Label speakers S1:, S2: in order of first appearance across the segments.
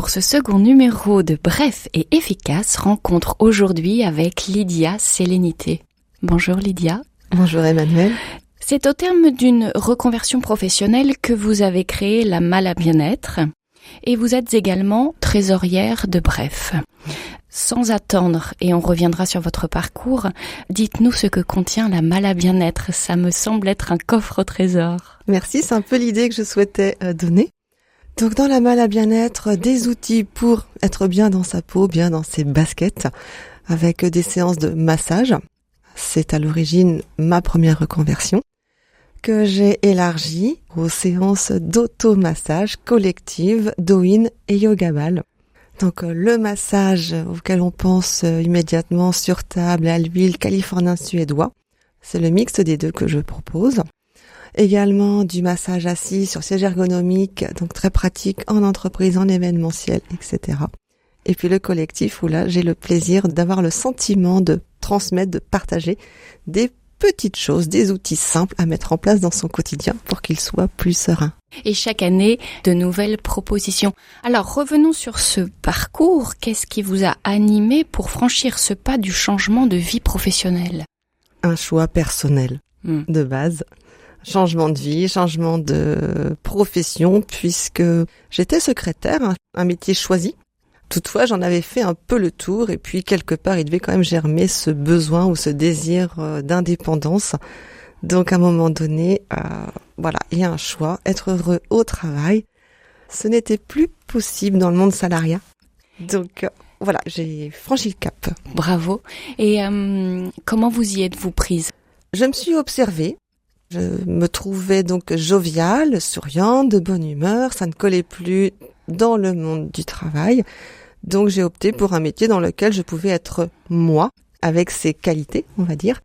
S1: Pour ce second numéro de Bref et efficace, rencontre aujourd'hui avec Lydia Sélénité. Bonjour Lydia.
S2: Bonjour Emmanuel.
S1: C'est au terme d'une reconversion professionnelle que vous avez créé la Malle à Bien-être et vous êtes également trésorière de Bref. Sans attendre, et on reviendra sur votre parcours, dites-nous ce que contient la Malle à Bien-être. Ça me semble être un coffre au trésor.
S2: Merci, c'est un peu l'idée que je souhaitais donner. Donc dans la Malle à Bien-être, des outils pour être bien dans sa peau, bien dans ses baskets, avec des séances de massage. C'est à l'origine ma première reconversion, que j'ai élargie aux séances d'automassage collective, Do-in et Yoga Ball. Donc le massage auquel on pense immédiatement sur table à l'huile californien suédois, c'est le mix des deux que je propose. Également du massage assis sur siège ergonomique, donc très pratique en entreprise, en événementiel, etc. Et puis le collectif où là j'ai le plaisir d'avoir le sentiment de transmettre, de partager des petites choses, des outils simples à mettre en place dans son quotidien pour qu'il soit plus serein.
S1: Et chaque année, de nouvelles propositions. Alors, revenons sur ce parcours. Qu'est-ce qui vous a animé pour franchir ce pas du changement de vie professionnelle ?
S2: Un choix personnel, de base. Changement de vie, changement de profession, puisque j'étais secrétaire, un métier choisi. Toutefois, j'en avais fait un peu le tour et puis quelque part, il devait quand même germer ce besoin ou ce désir d'indépendance. Donc à un moment donné, il y a un choix, être heureux au travail. Ce n'était plus possible dans le monde salariat. Donc j'ai franchi le cap.
S1: Bravo. Et comment vous y êtes-vous prise ?
S2: Je me suis observée. Je me trouvais donc joviale, souriante, de bonne humeur. Ça ne collait plus dans le monde du travail. Donc j'ai opté pour un métier dans lequel je pouvais être moi, avec ses qualités, on va dire.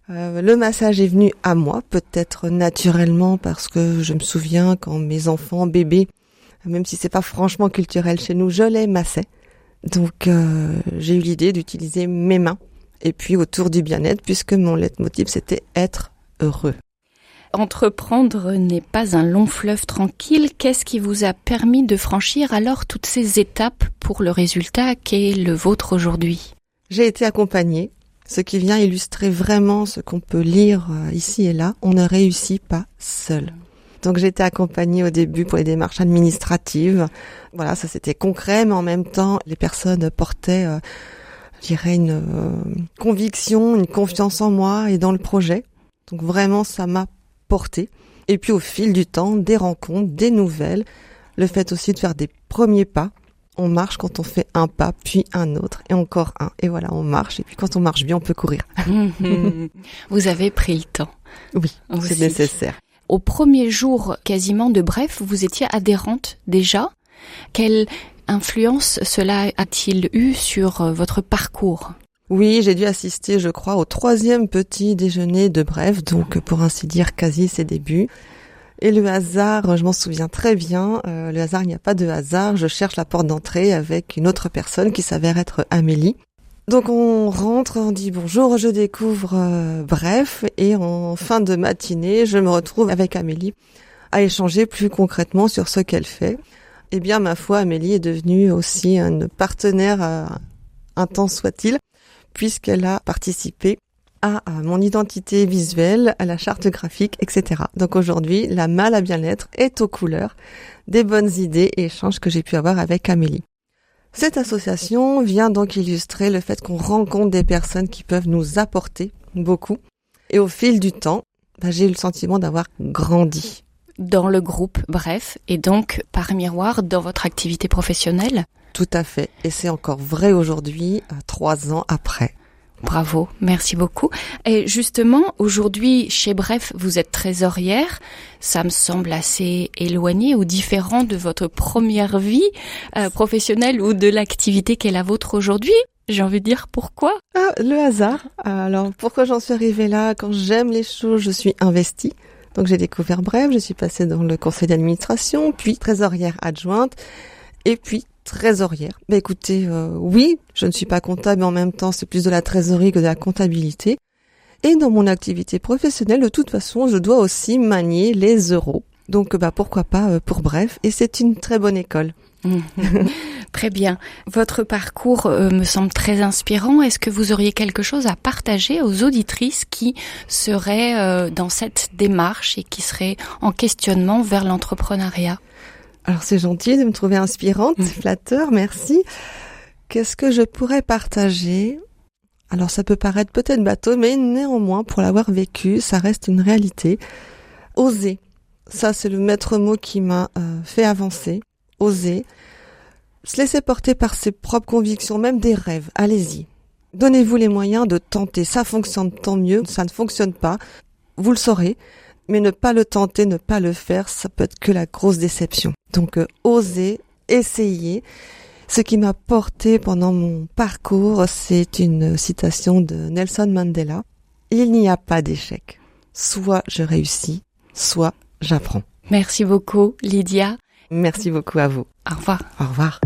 S2: Le massage est venu à moi, peut-être naturellement, parce que je me souviens quand mes enfants, bébés, même si c'est pas franchement culturel chez nous, je les massais. Donc j'ai eu l'idée d'utiliser mes mains. Et puis autour du bien-être, puisque mon leitmotiv c'était être heureux.
S1: Entreprendre n'est pas un long fleuve tranquille. Qu'est-ce qui vous a permis de franchir alors toutes ces étapes pour le résultat qu'est le vôtre aujourd'hui ?
S2: J'ai été accompagnée, ce qui vient illustrer vraiment ce qu'on peut lire ici et là. On ne réussit pas seul. Donc j'ai été accompagnée au début pour les démarches administratives. Voilà, ça c'était concret, mais en même temps, les personnes portaient, une conviction, une confiance en moi et dans le projet. Donc vraiment, ça m'a porté. Et puis au fil du temps, des rencontres, des nouvelles, le fait aussi de faire des premiers pas. On marche quand on fait un pas, puis un autre, et encore un. Et voilà, on marche, et puis quand on marche bien, on peut courir.
S1: Vous avez pris le temps.
S2: Oui, c'est nécessaire.
S1: Au premier jour quasiment de Bref, vous étiez adhérente déjà. Quelle influence cela a-t-il eu sur votre parcours ?
S2: Oui, j'ai dû assister, je crois, au 3e petit déjeuner de Bref, donc pour ainsi dire quasi ses débuts. Et le hasard, je m'en souviens très bien, le hasard, il n'y a pas de hasard, je cherche la porte d'entrée avec une autre personne qui s'avère être Amélie. Donc on rentre, on dit bonjour, je découvre Bref, et en fin de matinée, je me retrouve avec Amélie à échanger plus concrètement sur ce qu'elle fait. Eh bien, ma foi, Amélie est devenue aussi une partenaire, intense soit-il, puisqu'elle a participé à mon identité visuelle, à la charte graphique, etc. Donc aujourd'hui, la Malle à Bien-être est aux couleurs des bonnes idées et échanges que j'ai pu avoir avec Amélie. Cette association vient donc illustrer le fait qu'on rencontre des personnes qui peuvent nous apporter beaucoup. Et au fil du temps, j'ai eu le sentiment d'avoir grandi.
S1: Dans le groupe Bref, et donc par miroir dans votre activité professionnelle ?
S2: Tout à fait. Et c'est encore vrai aujourd'hui, 3 ans après.
S1: Bravo, merci beaucoup. Et justement, aujourd'hui, chez Bref, vous êtes trésorière. Ça me semble assez éloigné ou différent de votre première vie professionnelle ou de l'activité qu'est la vôtre aujourd'hui. J'ai envie de dire pourquoi ?
S2: Le hasard. Alors, pourquoi j'en suis arrivée là ? Quand j'aime les choses, je suis investie. Donc, j'ai découvert Bref, je suis passée dans le conseil d'administration, puis trésorière adjointe, et puis trésorière. Écoutez, oui, je ne suis pas comptable, mais en même temps, c'est plus de la trésorerie que de la comptabilité. Et dans mon activité professionnelle, de toute façon, je dois aussi manier les euros. Donc, pourquoi pas pour Bref. Et c'est une très bonne école.
S1: Très bien. Votre parcours me semble très inspirant. Est-ce que vous auriez quelque chose à partager aux auditrices qui seraient dans cette démarche et qui seraient en questionnement vers l'entrepreneuriat ?
S2: Alors c'est gentil de me trouver inspirante, c'est flatteur, merci. Qu'est-ce que je pourrais partager ? Alors ça peut paraître peut-être bateau, mais néanmoins, pour l'avoir vécu, ça reste une réalité. Oser, ça c'est le maître mot qui m'a fait avancer. Oser, se laisser porter par ses propres convictions, même des rêves, allez-y. Donnez-vous les moyens de tenter, ça fonctionne tant mieux, ça ne fonctionne pas, vous le saurez. Mais ne pas le tenter, ne pas le faire, ça peut être que la grosse déception. Donc, oser, essayer. Ce qui m'a porté pendant mon parcours, c'est une citation de Nelson Mandela. Il n'y a pas d'échec. Soit je réussis, soit j'apprends.
S1: Merci beaucoup, Lydia.
S2: Merci beaucoup à vous.
S1: Au revoir.
S2: Au revoir.